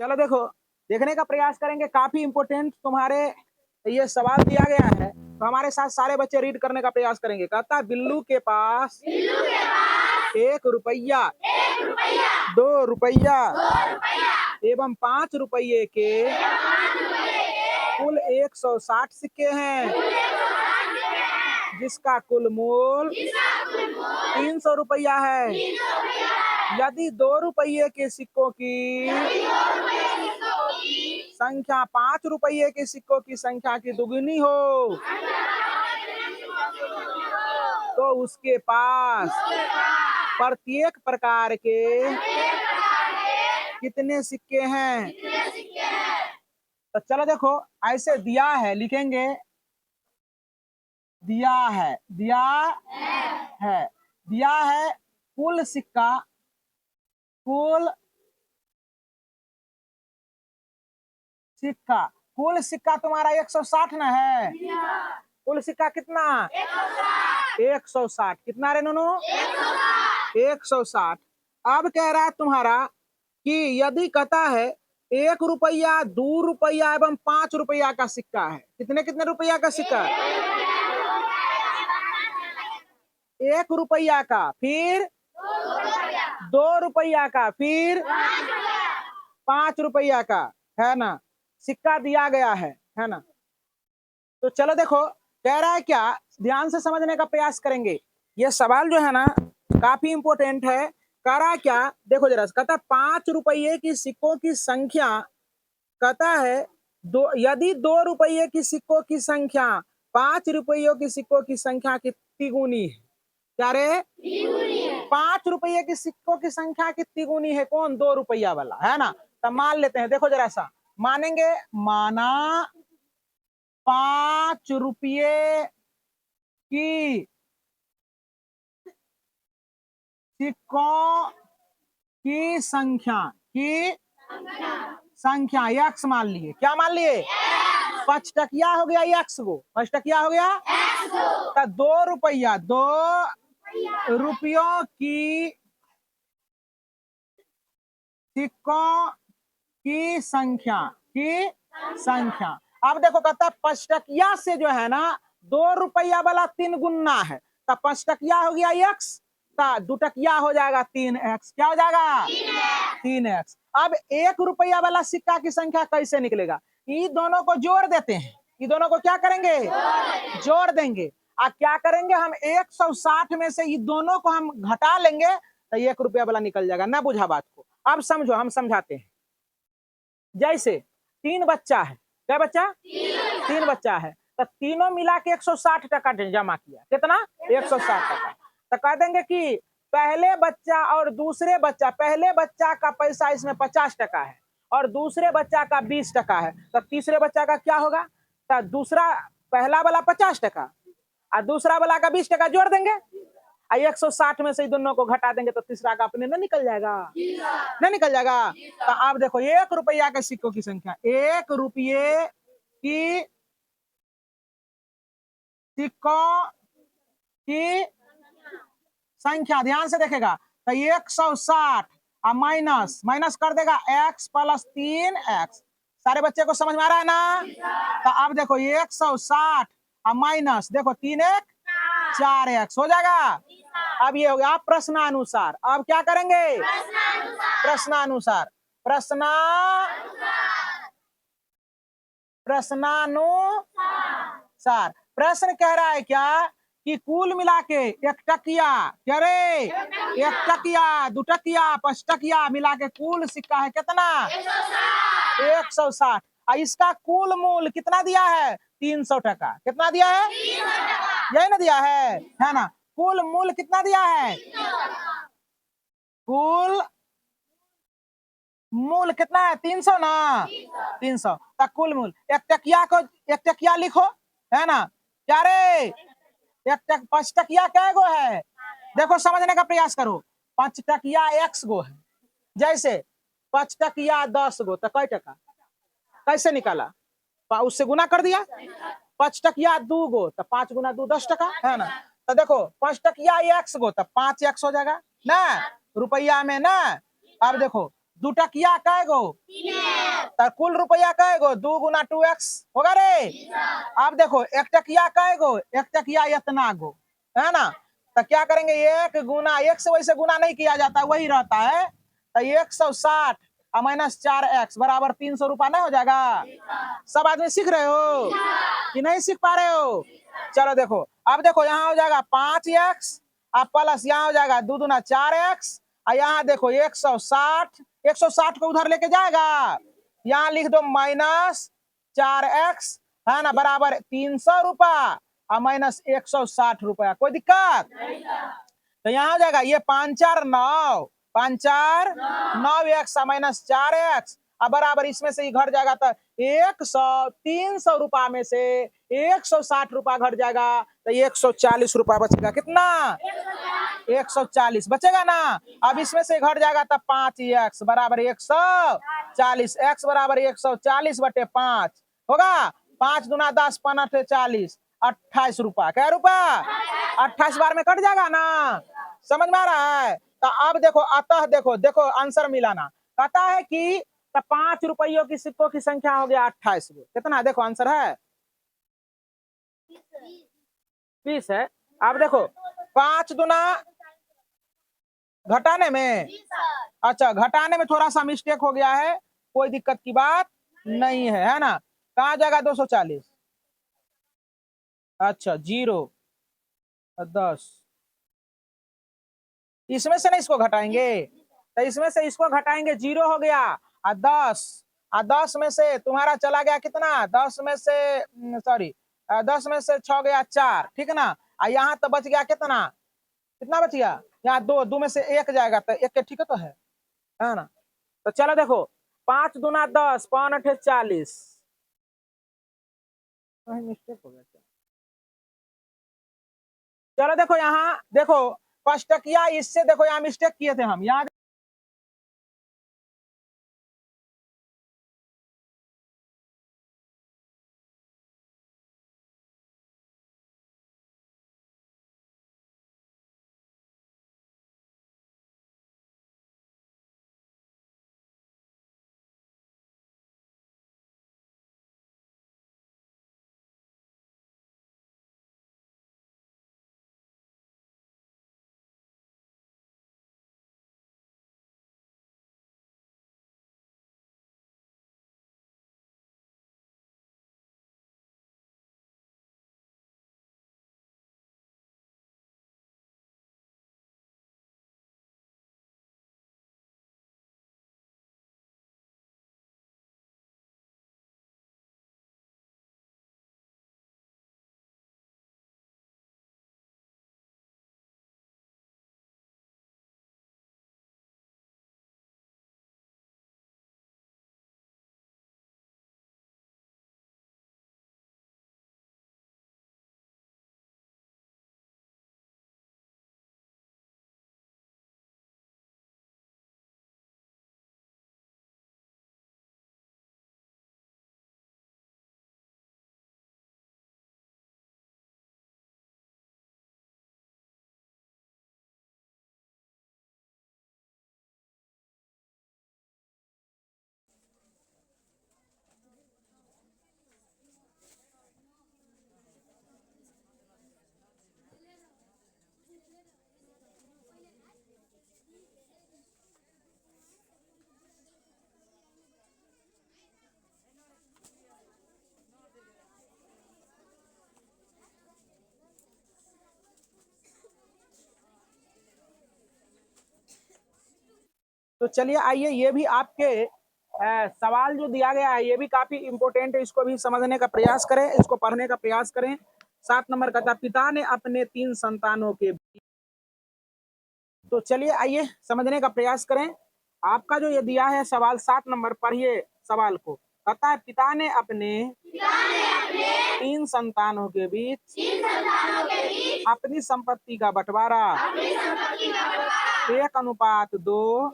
चलो देखो, देखने का प्रयास करेंगे। काफी इंपोर्टेंट तुम्हारे ये सवाल दिया गया है, तो हमारे साथ सारे बच्चे रीड करने का प्रयास करेंगे। कहता है बिल्लू के पास 1 रुपया, 2 रुपया एवं 5 रुपये के कुल 160 सिक्के हैं, जिसका कुल मूल 300 रुपया है। यदि 2 रुपये के सिक्कों की संख्या 5 रुपये के सिक्कों की संख्या की दुगुनी हो, तो उसके पास प्रत्येक प्रकार के कितने सिक्के हैं। तो चलो देखो, ऐसे दिया है, लिखेंगे दिया है, दिया है, दिया है कुल सिक्का, कुल सिक्का, कुल सिक्का तुम्हारा 160 ना है। कुल सिक्का कितना? 160। कितना रे नूनू? 160। अब कह रहा है तुम्हारा कि यदि कहता है 1 रुपया, 2 रुपया एवं 5 रुपया का सिक्का है। कितने कितने रुपया का सिक्का? 1 रुपया का, फिर 2 रुपया का, फिर 5 रुपया का, है ना। सिक्का दिया गया है ना। तो चलो देखो, कह रहा है क्या, ध्यान से समझने का प्रयास करेंगे। ये सवाल जो है ना काफी इंपोर्टेंट है। कह रहा है क्या, देखो जरा, कहता 5 रुपये की सिक्कों की संख्या, कहता है यदि 2 रुपये की सिक्कों की संख्या 5 रुपयों की सिक्कों की संख्या की तिगुनी है। क्या रे? 5 रुपये की सिक्कों की संख्या कितनी गुनी है? कौन? 2 रुपया वाला, है ना। तब मान लेते हैं, देखो जरा सा मानेंगे। माना 5 रुपये की सिक्कों की संख्या x मान लिए। क्या मान लिए? 5 टकिया हो गया x गो, 5 टकिया हो गया। तो 2 रुपया, 2 रुपयों की सिक्कों की संख्या। अब देखो, कहता है 5 टकिया से जो है ना 2 रुपया वाला 3 गुना है, तो 5 टकिया हो गया x, तो 2 टकिया हो जाएगा 3x। क्या हो जाएगा? 3x। अब 1 रुपया वाला सिक्का की संख्या कैसे निकलेगा? ये दोनों को जोड़ देते हैं। ये दोनों को क्या करेंगे? जोड़ देंगे। अब क्या करेंगे हम? 160 में से ये दोनों को हम घटा लेंगे, तो 1 रुपया वाला निकल जाएगा। ना बुझा बात को? अब समझो, हम समझाते हैं। जैसे 3 बच्चा है। क्या बच्चा? 3 बच्चा है, तो तीनों मिला के 160 टका जमा किया। कितना? 160 टका। तो कह देंगे कि पहले बच्चा और दूसरे बच्चा, पहले बच्चा का पैसा इसमें 50 टका है और दूसरे बच्चा का 20 टका है, तो तीसरे बच्चा का क्या होगा? तो दूसरा, पहला वाला 50 टका और दूसरा वाला का 20 टका जोड़ देंगे, 160 में से दोनों को घटा देंगे, तो तीसरा का अपने न निकल जाएगा। नहीं निकल जाएगा। तो आप देखो, 1 रुपया के सिक्कों की संख्या, 1 रुपये की सिक्कों की संख्या, ध्यान से देखेगा, तो 160 और माइनस कर देगा x + 3x। सारे बच्चे को समझ में आ रहा है ना? तो अब देखो 160 और माइनस, देखो 3x 4x हो जाएगा। अब ये हो गया प्रश्नानुसार। अब क्या करेंगे? प्रश्नानुसार। प्रश्नानुसार। प्रश्न कह रहा है क्या कि कुल मिला के 1 टकिया, क्या रे? 1 टकिया, 2 टकिया, 5 टकिया मिला के कुल सिक्का है कितना? 160। और इसका कुल मूल कितना दिया है? 300 टका। कितना दिया है? यही ना दिया है ना। कुल मूल कितना दिया है? कुल मूल कितना है? 300 ना। 300 तक कुल मूल। 1 टकिया को 1 टकिया लिखो, है ना। क्या रे? 5 टकिया क्या गो है? देखो, समझने का प्रयास करो। 5 टकिया x गो है। जैसे 5 टकिया 10 गो, तो कै टका? कैसे निकाला? उससे गुना कर दिया। 5 टकिया 2 गो, तो 5 गुना 2 10 टका, है ना। तो देखो 5 टकिया x गो, तो 5x हो जाएगा ना रुपया में ना। अब देखो 2 टकिया कै गो? तो कुल रुपया कहेगो 2 गुना 2x होगा रे। अब देखो एक टकिया कहेगो, एक टकिया इतना गो, है ना। तो क्या करेंगे, 1 गुना 1 से वैसे गुना नहीं किया जाता, वही रहता है। तो 160 और माइनस 4x बराबर 300 रुपया नहीं हो जाएगा। सब आदमी सीख रहे हो कि नहीं सीख पा रहे हो? चलो देखो, अब देखो यहाँ हो जाएगा 5x और प्लस यहाँ हो जाएगा 2 दूना 4x और यहाँ देखो 160, 160 को उधर लेके जाएगा, यहाँ लिख दो माइनस 4x, है ना, बराबर 300 रुपया और माइनस 160 रुपया। कोई दिक्कत? तो यहाँ हो जाएगा ये 5 4 9, 5 4 9x माइनस 4x अब बराबर इसमें से ही घट जाएगा, तो 300 रुपया में से 160 रुपया घट जाएगा, तो 140 रुपया बचेगा। कितना? 140 बचेगा ना। अब इसमें से घट जाएगा तो 5x बराबर 140, x बराबर 140 बटे 5 होगा। 5 दूना 10, 5 8 40, 28 रुपया। क्या रुपया? 28 बार में कट जाएगा ना। समझ में आ रहा है? तो अब देखो, अतः देखो देखो आंसर मिलाना। कहता है कि 5 रुपयों की सिक्कों की संख्या हो गया 28 गो। कितना? देखो आंसर है 20 है। अब देखो 5 दूना घटाने में, अच्छा घटाने में थोड़ा सा मिस्टेक हो गया है, कोई दिक्कत की बात नहीं है ना। कहाँ जाएगा 240? अच्छा 0 10, इसमें से नहीं इसको घटाएंगे, तो इसमें से इसको घटाएंगे 0 हो गया और 10 में से तुम्हारा चला गया कितना? 10 में से सॉरी 10 में से 6 गया 4, ठीक है ना। और यहाँ तो बच गया कितना? कितना बच गया? यहाँ 2 में से 1 जाएगा, तो 1 के ठीक है तो है ना। तो चलो देखो 5 दूना 10, 5 8 40, मिस्टेक हो गया। चलो देखो यहाँ देखो 5 टकिया, इससे देखो यहाँ मिस्टेक किए थे हम यहाँ। तो चलिए आइए, ये भी आपके सवाल जो दिया गया है ये भी काफी इंपोर्टेंट है, इसको भी समझने का प्रयास करें, इसको पढ़ने का प्रयास करें। 7 नंबर का था, पिता ने अपने 3 संतानों के। तो चलिए आइए समझने का प्रयास करें। आपका जो ये दिया है सवाल 7 नंबर, पढ़िए सवाल को। कहता है पिता ने अपने 3 संतानों के बीच अपनी संपत्ति का बंटवारा 1:2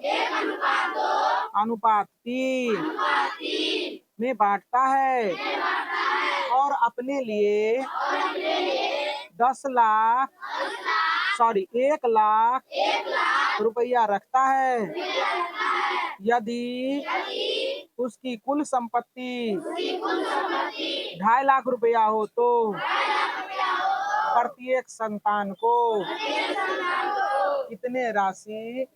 अनुपात 3 में बांटता है और अपने लिए 1 लाख रुपया रखता है। यदि उसकी कुल संपत्ति 2.5 लाख रुपया हो तो प्रत्येक संतान को कितने राशि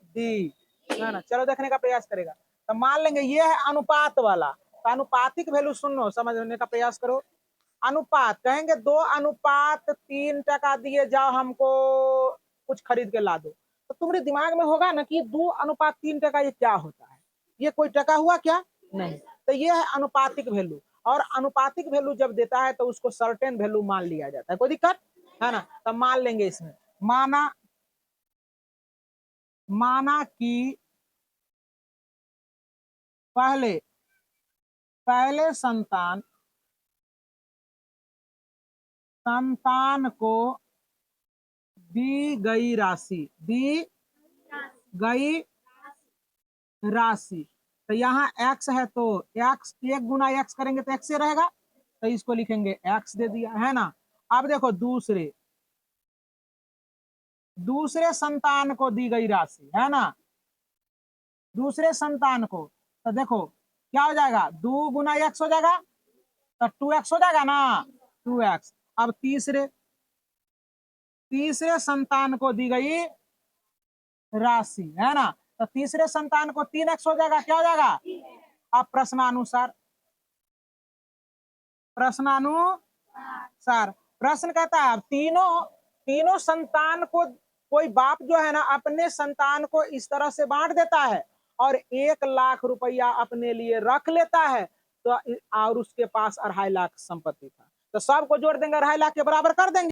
दी, है ना। चलो देखने का प्रयास करेगा। तो मान लेंगे ये है अनुपात वाला, तो अनुपातिक वैल्यू सुनो, समझने का प्रयास करो। अनुपात कहेंगे 2:3 दिए जाओ, हमको कुछ खरीद के ला दो, तो तुम्हारे दिमाग में होगा ना कि 2:3 ये क्या होता है, ये कोई टका हुआ क्या? नहीं। तो ये है अनुपातिक वैल्यू, और अनुपातिक वैल्यू जब देता है तो उसको सर्टेन वैल्यू मान लिया जाता है, कोई दिक्कत है ना। तो मान लेंगे इसमें, माना कि पहले संतान को दी गई राशि, तो यहाँ x है तो x 1 गुना x करेंगे तो x से रहेगा, तो इसको लिखेंगे x दे दिया, है ना। अब देखो दूसरे संतान को दी गई राशि, है ना, दूसरे संतान को, तो देखो क्या हो जाएगा, 2 गुना x हो जाएगा, तो 2x हो जाएगा ना, 2x। अब तीसरे संतान को दी गई राशि, है ना, तो तीसरे संतान को 3x हो जाएगा, क्या हो जाएगा। अब प्रश्न कहता है, तीनों संतान को कोई बाप जो है ना अपने संतान को इस तरह से बांट देता है और 1 लाख रुपया अपने लिए रख लेता है, तो और उसके पास 2.5 लाख संपत्ति था, तो सबको जोड़ देंगे 2.5 लाख के बराबर कर देंगे।